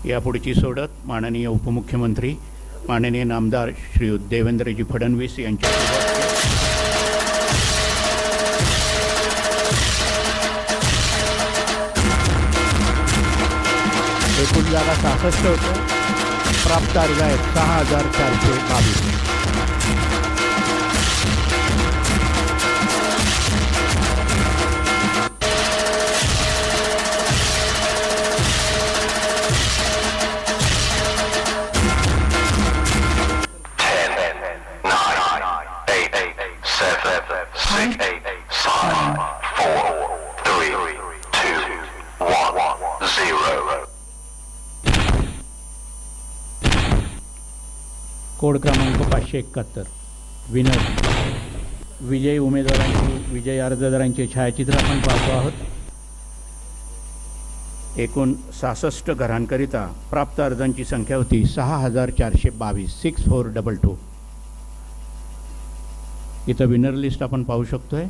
यापुढची सोडत माननीय उपमुख्यमंत्री माननीय नामदार श्री देवेंद्रजी फडणवीस यांच्या एकूण जागा 66 होतं. प्राप्त अर्ज आहेत 6422. कोड क्रमांक 571. विनर विजयी उमेदवारांची विजयी अर्जदारांचे छायाचित्र आपण पाहतो आहोत. एकूण 66 घरांकरिता प्राप्त अर्जांची संख्या होती 6422. 6422. इथं विनर लिस्ट आपण पाहू शकतोय.